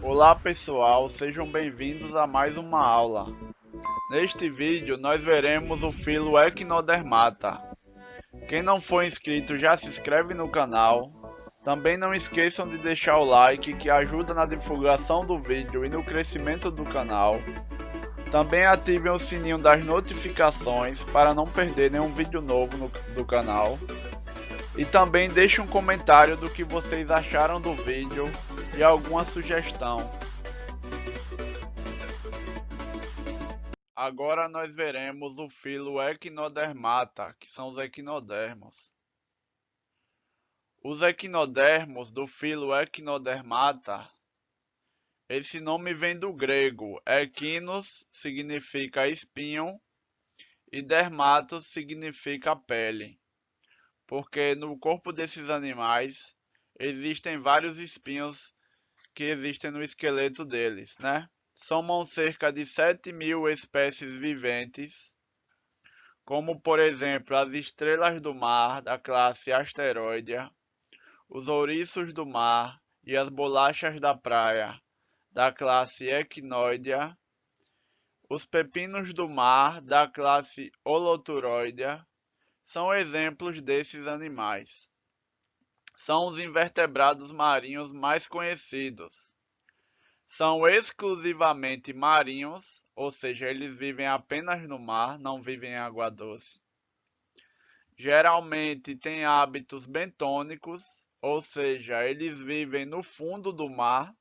Olá pessoal, sejam bem-vindos a mais uma aula. Neste vídeo nós veremos o filo Echinodermata. Quem não for inscrito já se inscreve no canal. Também não esqueçam de deixar o like que ajuda na divulgação do vídeo e no crescimento do canal. Também ativem o sininho das notificações para não perder nenhum vídeo novo do canal. E também deixe um comentário do que vocês acharam do vídeo e alguma sugestão. Agora nós veremos o filo Echinodermata, que são os equinodermos. Os equinodermos do filo Echinodermata, esse nome vem do grego. Equinos significa espinho e dermatos significa pele, porque no corpo desses animais existem vários espinhos que existem no esqueleto deles, né? Somam cerca de 7.000 espécies viventes, como por exemplo as estrelas do mar da classe Asteroidea, os ouriços do mar e as bolachas da praia da classe Echinoidea, os pepinos do mar da classe Holoturoidea são exemplos desses animais. São os invertebrados marinhos mais conhecidos. São exclusivamente marinhos, ou seja, eles vivem apenas no mar, não vivem em água doce. Geralmente têm hábitos bentônicos, ou seja, eles vivem no fundo do mar,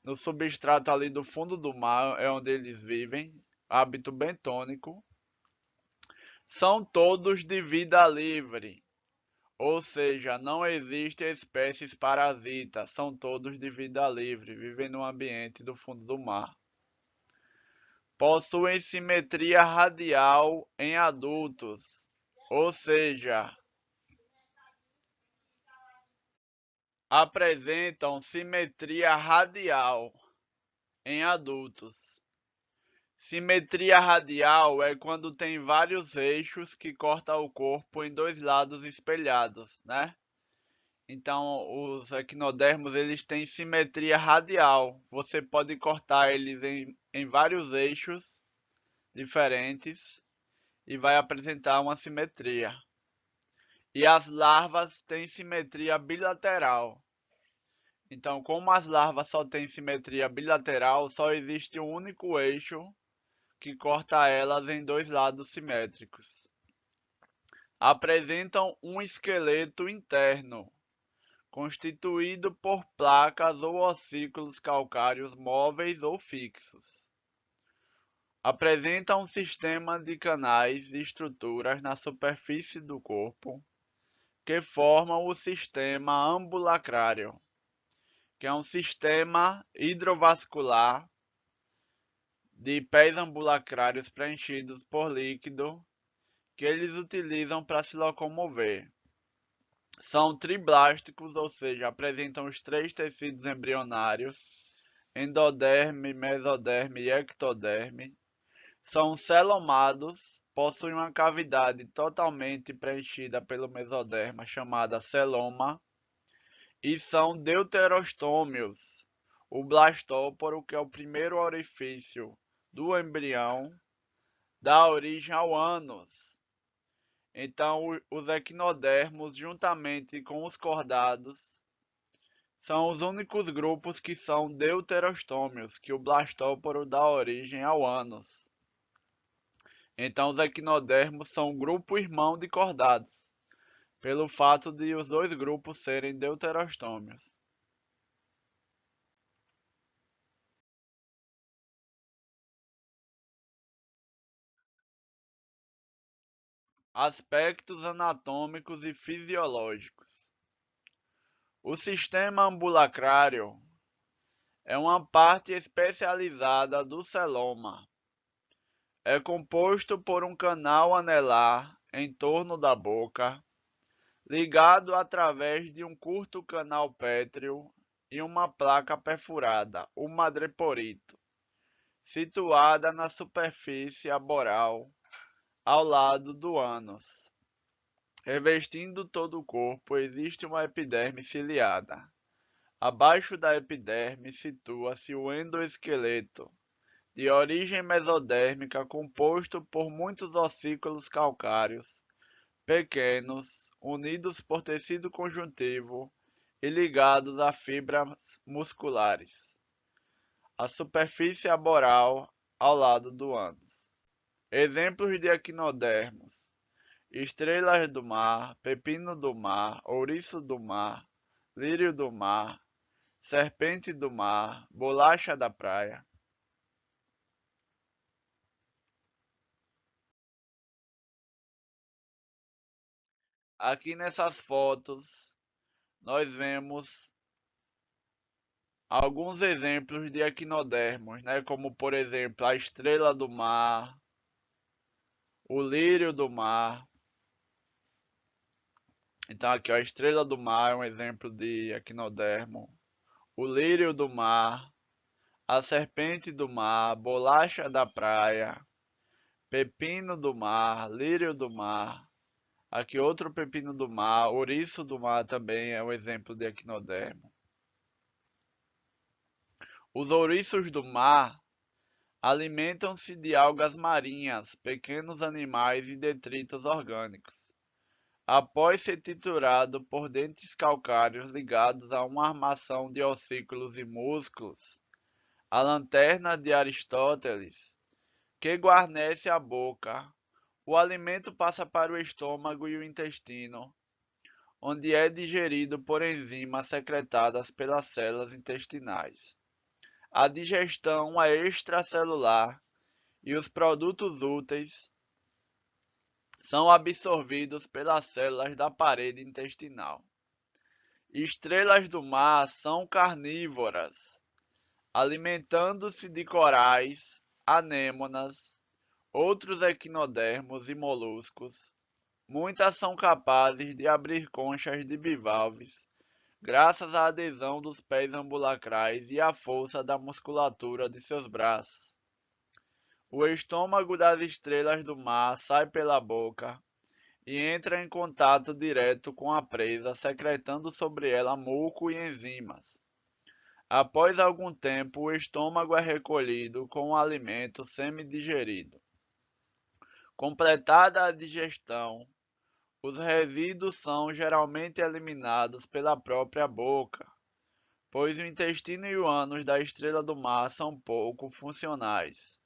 no substrato ali do fundo do mar é onde eles vivem, hábito bentônico. São todos de vida livre, ou seja, não existem espécies parasitas, são todos de vida livre, vivem no ambiente do fundo do mar. Possuem simetria radial em adultos, ou seja, apresentam simetria radial em adultos. Simetria radial é quando tem vários eixos que cortam o corpo em dois lados espelhados, né? Então, os equinodermos eles têm simetria radial. Você pode cortar eles em vários eixos diferentes e vai apresentar uma simetria. E as larvas têm simetria bilateral. Então, como as larvas só têm simetria bilateral, só existe um único eixo que corta elas em dois lados simétricos. Apresentam um esqueleto interno, constituído por placas ou ossículos calcários móveis ou fixos. Apresenta um sistema de canais e estruturas na superfície do corpo que formam o sistema ambulacrário, que é um sistema hidrovascular de pés ambulacrários preenchidos por líquido que eles utilizam para se locomover. São triblásticos, ou seja, apresentam os três tecidos embrionários, endoderme, mesoderme e ectoderme. São celomados, possuem uma cavidade totalmente preenchida pelo mesoderma, chamada celoma, e são deuterostômios. O blastóporo, que é o primeiro orifício do embrião, dá origem ao ânus. Então, os equinodermos, juntamente com os cordados, são os únicos grupos que são deuterostômios, que o blastóporo dá origem ao ânus. Então, os equinodermos são um grupo irmão de cordados, pelo fato de os dois grupos serem deuterostômios. Aspectos anatômicos e fisiológicos. O sistema ambulacrário é uma parte especializada do celoma. É composto por um canal anelar em torno da boca, ligado através de um curto canal pétreo e uma placa perfurada, o madreporito, situada na superfície aboral, ao lado do ânus. Revestindo todo o corpo existe uma epiderme ciliada. Abaixo da epiderme situa-se o endoesqueleto, de origem mesodérmica composto por muitos ossículos calcários, pequenos, unidos por tecido conjuntivo e ligados a fibras musculares. A superfície aboral ao lado do ânus. Exemplos de equinodermos: estrelas do mar, pepino do mar, ouriço do mar, lírio do mar, serpente do mar, bolacha da praia. Aqui nessas fotos nós vemos alguns exemplos de equinodermos, né? Como por exemplo a estrela do mar, o lírio do mar. Então aqui ó, a estrela do mar é um exemplo de equinodermo. O lírio do mar, a serpente do mar, bolacha da praia, pepino do mar, lírio do mar. Aqui outro pepino do mar, ouriço do mar também é um exemplo de equinodermo. Os ouriços do mar alimentam-se de algas marinhas, pequenos animais e detritos orgânicos. Após ser triturado por dentes calcários ligados a uma armação de ossículos e músculos, a lanterna de Aristóteles, que guarnece a boca, o alimento passa para o estômago e o intestino, onde é digerido por enzimas secretadas pelas células intestinais. A digestão é extracelular e os produtos úteis são absorvidos pelas células da parede intestinal. Estrelas do mar são carnívoras, alimentando-se de corais, anêmonas, outros equinodermos e moluscos. Muitas são capazes de abrir conchas de bivalves, graças à adesão dos pés ambulacrais e à força da musculatura de seus braços. O estômago das estrelas do mar sai pela boca e entra em contato direto com a presa, secretando sobre ela muco e enzimas. Após algum tempo, o estômago é recolhido com o alimento semi-digerido. Completada a digestão, os resíduos são geralmente eliminados pela própria boca, pois o intestino e o ânus da estrela do mar são pouco funcionais.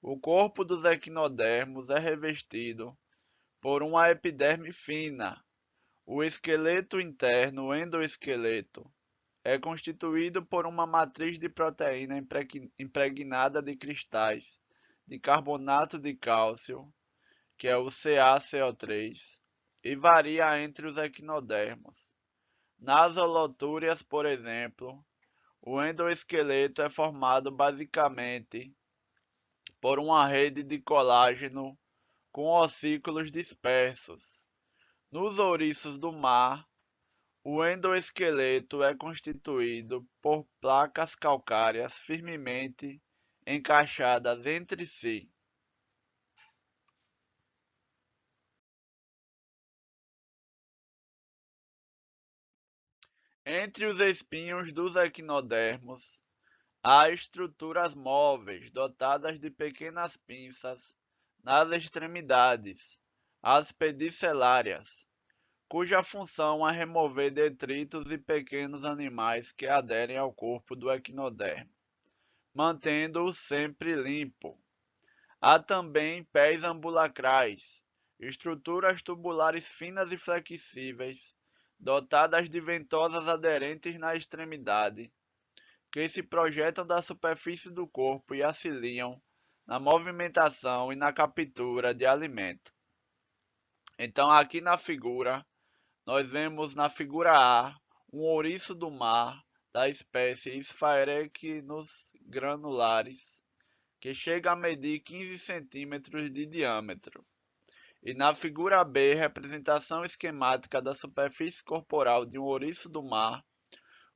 O corpo dos equinodermos é revestido por uma epiderme fina. O esqueleto interno, o endoesqueleto, é constituído por uma matriz de proteína impregnada de cristais de carbonato de cálcio, que é o CaCO3, e varia entre os equinodermos. Nas holotúrias, por exemplo, o endoesqueleto é formado basicamente por uma rede de colágeno com ossículos dispersos. Nos ouriços do mar, o endoesqueleto é constituído por placas calcárias firmemente encaixadas entre si. Entre os espinhos dos equinodermos, há estruturas móveis dotadas de pequenas pinças nas extremidades, as pedicelárias, cuja função é remover detritos e pequenos animais que aderem ao corpo do equinodermo, mantendo-o sempre limpo. Há também pés ambulacrais, estruturas tubulares finas e flexíveis, dotadas de ventosas aderentes na extremidade, que se projetam da superfície do corpo e auxiliam na movimentação e na captura de alimento. Então, aqui na figura, nós vemos na figura A um ouriço do mar da espécie Sphaerechinus granularis, que chega a medir 15 centímetros de diâmetro. E na figura B, representação esquemática da superfície corporal de um ouriço do mar,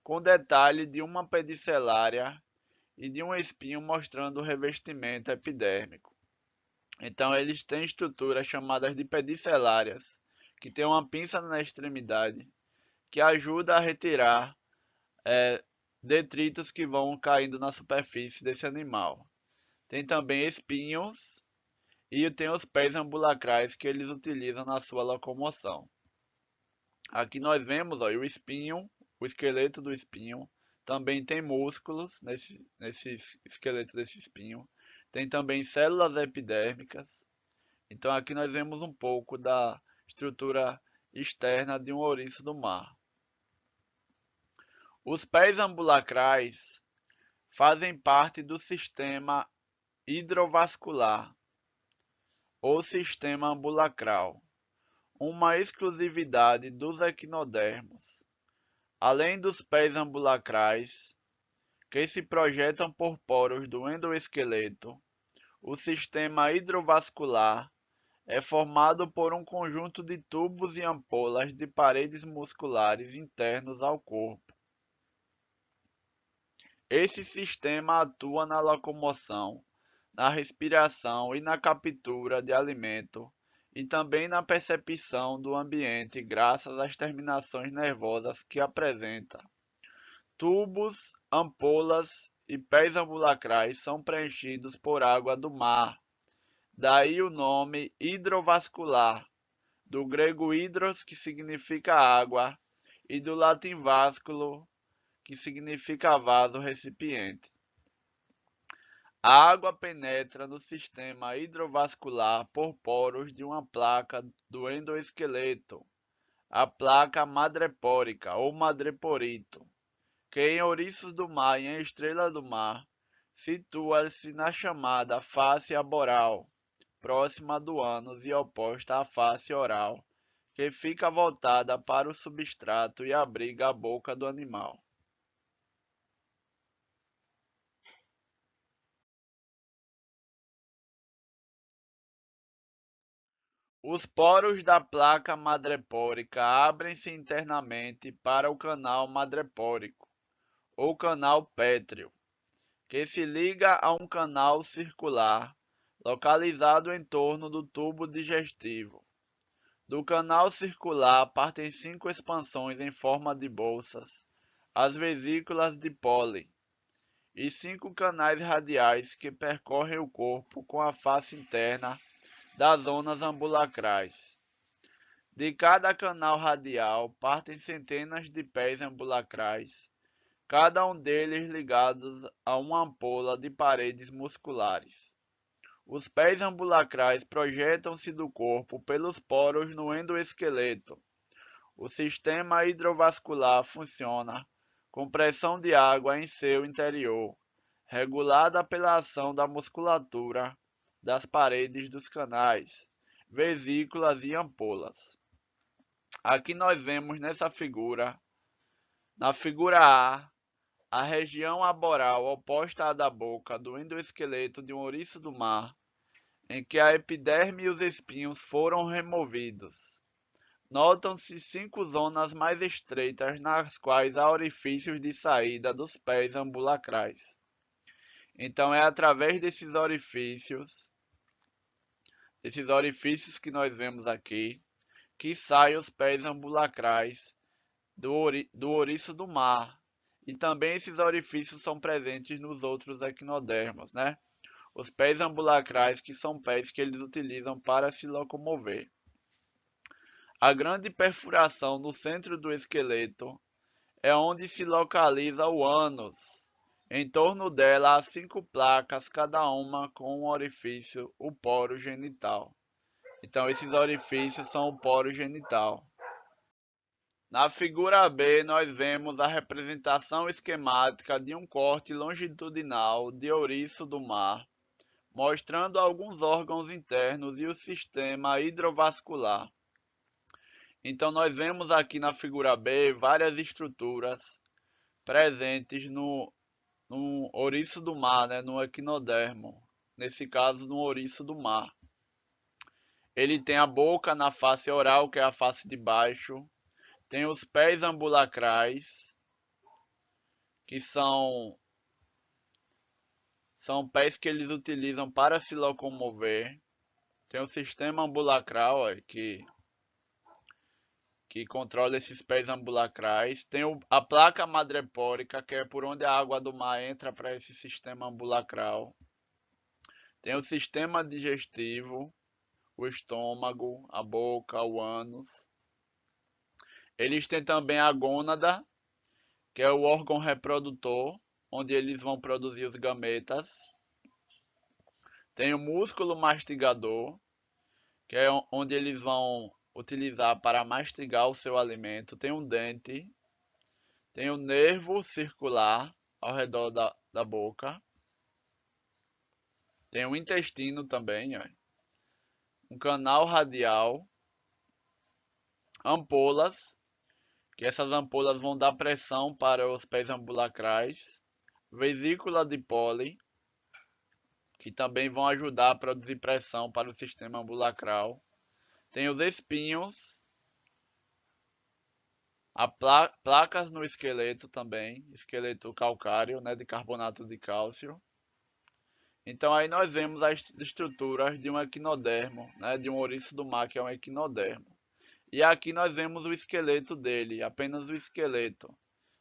com detalhe de uma pedicelária e de um espinho mostrando o revestimento epidérmico. Então eles têm estruturas chamadas de pedicelárias, que tem uma pinça na extremidade, que ajuda a retirar detritos que vão caindo na superfície desse animal. Tem também espinhos e tem os pés ambulacrais que eles utilizam na sua locomoção. Aqui nós vemos ó, o espinho, o esqueleto do espinho. Também tem músculos nesse esqueleto desse espinho. Tem também células epidérmicas. Então aqui nós vemos um pouco da estrutura externa de um ouriço do mar. Os pés ambulacrais fazem parte do sistema hidrovascular ou sistema ambulacral, uma exclusividade dos equinodermos. Além dos pés ambulacrais, que se projetam por poros do endoesqueleto, o sistema hidrovascular é formado por um conjunto de tubos e ampolas de paredes musculares internos ao corpo. Esse sistema atua na locomoção, na respiração e na captura de alimento, e também na percepção do ambiente graças às terminações nervosas que apresenta. Tubos, ampolas e pés ambulacrais são preenchidos por água do mar. Daí o nome hidrovascular, do grego hidros, que significa água, e do latim vasculo, que significa vaso recipiente. A água penetra no sistema hidrovascular por poros de uma placa do endoesqueleto, a placa madrepórica ou madreporito, que em ouriços do mar e em estrela do mar situa-se na chamada face aboral, próxima do ânus e oposta à face oral, que fica voltada para o substrato e abriga a boca do animal. Os poros da placa madrepórica abrem-se internamente para o canal madrepórico, ou canal pétreo, que se liga a um canal circular localizado em torno do tubo digestivo. Do canal circular partem 5 expansões em forma de bolsas, as vesículas de Pollen, e 5 canais radiais que percorrem o corpo com a face interna das zonas ambulacrais. De cada canal radial partem centenas de pés ambulacrais, cada um deles ligados a uma ampola de paredes musculares. Os pés ambulacrais projetam-se do corpo pelos poros no endoesqueleto. O sistema hidrovascular funciona com pressão de água em seu interior, regulada pela ação da musculatura das paredes dos canais, vesículas e ampolas. Aqui nós vemos nessa figura, na figura a região aboral oposta à da boca do endoesqueleto de um ouriço do mar, em que a epiderme e os espinhos foram removidos. Notam-se 5 zonas mais estreitas nas quais há orifícios de saída dos pés ambulacrais. Então é através desses orifícios que nós vemos aqui, que saem os pés ambulacrais do ouriço do mar. E também esses orifícios são presentes nos outros equinodermos, né? Os pés ambulacrais, que são pés que eles utilizam para se locomover. A grande perfuração no centro do esqueleto é onde se localiza o ânus. Em torno dela há 5 placas, cada uma com um orifício, o poro genital. Então esses orifícios são o poro genital. Na figura B, nós vemos a representação esquemática de um corte longitudinal de ouriço do mar, mostrando alguns órgãos internos e o sistema hidrovascular. Então nós vemos aqui na figura B várias estruturas presentes no ouriço do mar, né, no equinodermo, nesse caso no ouriço do mar. Ele tem a boca na face oral, que é a face de baixo, tem os pés ambulacrais, que são pés que eles utilizam para se locomover. Tem o sistema ambulacral, que que controla esses pés ambulacrais. Tem a placa madrepórica, que é por onde a água do mar entra para esse sistema ambulacral. Tem o sistema digestivo, o estômago, a boca, o ânus. Eles têm também a gônada, que é o órgão reprodutor, onde eles vão produzir os gametas. Tem o músculo mastigador, que é onde eles vão utilizar para mastigar o seu alimento. Tem um dente, tem o nervo circular ao redor da boca, tem o intestino também, ó. Um canal radial, ampolas, que essas ampolas vão dar pressão para os pés ambulacrais, vesícula de Poli, que também vão ajudar a produzir pressão para o sistema ambulacral. Tem os espinhos, placas no esqueleto também, esqueleto calcáreo, né, de carbonato de cálcio. Então aí nós vemos as estruturas de um equinodermo, né, de um ouriço do mar, que é um equinodermo. E aqui nós vemos o esqueleto dele, apenas o esqueleto.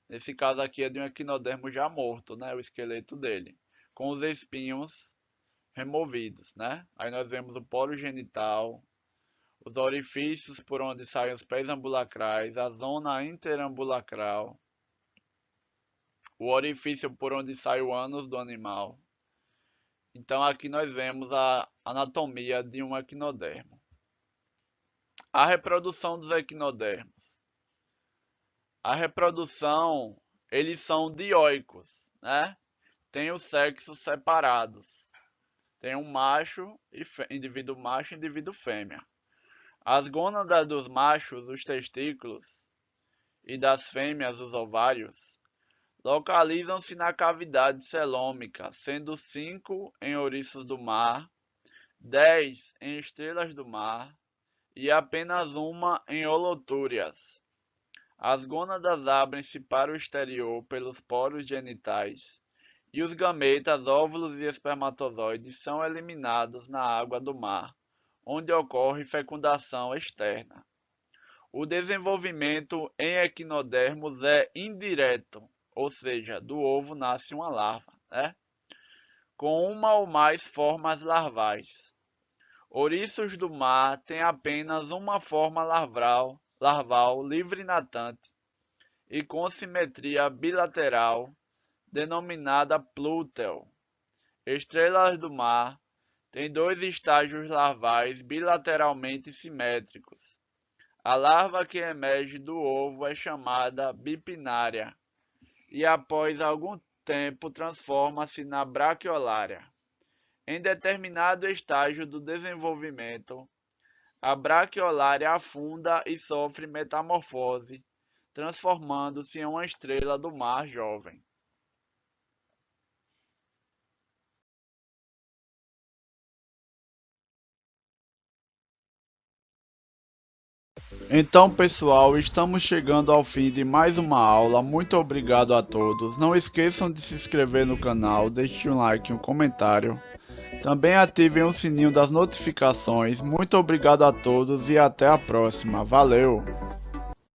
Nesse caso aqui é de um equinodermo já morto, né, o esqueleto dele, com os espinhos removidos, né? Aí nós vemos o poro genital, os orifícios por onde saem os pés ambulacrais, a zona interambulacral, o orifício por onde sai o ânus do animal. Então aqui nós vemos a anatomia de um equinodermo. A reprodução dos equinodermos. A reprodução, eles são dioicos, né? Tem os sexos separados. Tem um macho, indivíduo macho e indivíduo fêmea. As gônadas dos machos, os testículos, e das fêmeas, os ovários, localizam-se na cavidade celômica, sendo 5 em ouriços do mar, 10 em estrelas do mar e apenas uma em holotúrias. As gônadas abrem-se para o exterior pelos poros genitais e os gametas, óvulos e espermatozoides são eliminados na água do mar, onde ocorre fecundação externa. O desenvolvimento em equinodermos é indireto, ou seja, do ovo nasce uma larva, né? Com uma ou mais formas larvais. Ouriços do mar têm apenas uma forma larval livre natante e com simetria bilateral, denominada plúteo. Estrelas do mar têm 2 estágios larvais bilateralmente simétricos. A larva que emerge do ovo é chamada bipinária e após algum tempo transforma-se na brachiolária. Em determinado estágio do desenvolvimento, a brachiolária afunda e sofre metamorfose, transformando-se em uma estrela do mar jovem. Então, pessoal, estamos chegando ao fim de mais uma aula. Muito obrigado a todos. Não esqueçam de se inscrever no canal, deixem um like e um comentário. Também ativem o sininho das notificações. Muito obrigado a todos e até a próxima. Valeu!